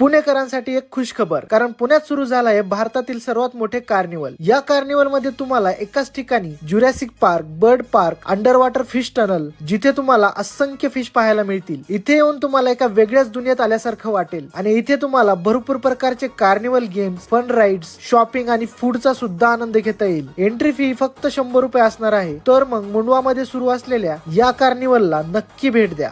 पुणेकरांसाठी एक खुश खबर, कारण पुण्यात सुरू झाला आहे भारतातील सर्वात मोठे कार्निवल। या कार्निवल मध्ये तुम्हाला एकाच ठिकाणी Jurassic park, bird park, underwater fish tunnel, जिथे तुम्हाला असंख्य फिश पाहायला मिळतील। इथे येऊन तुम्हाला एका वेगळ्याच दुनियेत आल्यासारखं वाटेल आणि इथे तुम्हाला भरपूर प्रकारचे carnival games, fun rides, shopping आणि फूडचा सुद्धा आनंद घेता येईल। एंट्री फी फक्त 100 रुपये असणार आहे। तर मग मुंडवा मध्ये सुरू असलेल्या या कार्निवलला नक्की भेट द्या।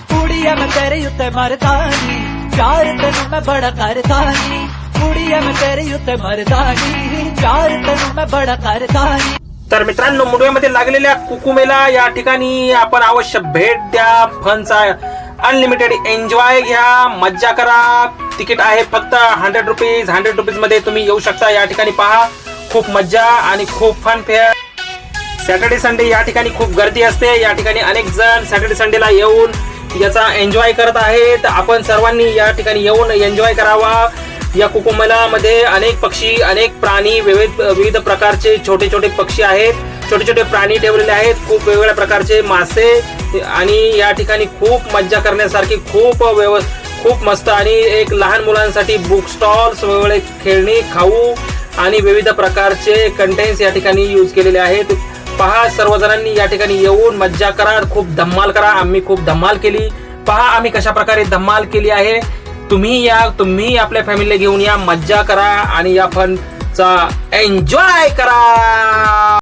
कुड़िया मैं तेरे उत्ते मरदानी, प्यार तेनू मैं बड़ा करदानी। कुड़िया मैं तेरे उत्ते मरदानी, प्यार तेनू मैं बड़ा करदानी। तर मित्रांनो, मुंडव्यामध्ये लागलेल्या कुकुमेला या ठिकाणी आपण अवश्य भेट द्या। फनचा अनलिमिटेड एन्जॉय घ्या, मज्जा करा। तिकीट आहे फक्त 100 रुपीज। 100 रुपीज मध्ये तुम्ही येऊ शकता। या ठिकाणी पहा, खूप मज्जा आणि खूप फन फेअर। सॅटर्डे संडे या ठिकाणी खूप गर्दी असते। या ठिकाणी अनेक जण सॅटर्डे संडेला येऊन याचा एन्जॉय करत आहेत। आपण सर्वांनी या ठिकाणी येऊन एन्जॉय करावा। या कुकुमेलामध्ये अनेक पक्षी, अनेक प्राणी, विविध प्रकारचे छोटे छोटे पक्षी आहेत, छोटे छोटे प्राणी ठेवलेले आहेत, खूप वेगवेगळ्या प्रकारचे मासे आणि या ठिकाणी खूप मज्जा करण्यासारखी खूप मस्त। आणि एक लहान मुलांसाठी बुक स्टॉल्स, वेगवेगळे खेळणी, खाऊ आणि विविध प्रकारचे कंटेंट्स या ठिकाणी यूज केलेले आहेत। पहा, सर्वजणांनी या ठिकाणी येऊन मज्जा करा, खूप धम्माल करा। आम्ही खूप धम्माल केली। पहा आम्ही कशा प्रकारे धम्माल केली आहे। तुम्ही आपल्या फॅमिलीला घेऊन या, मज्जा करा आणि या फनचा एन्जॉय करा।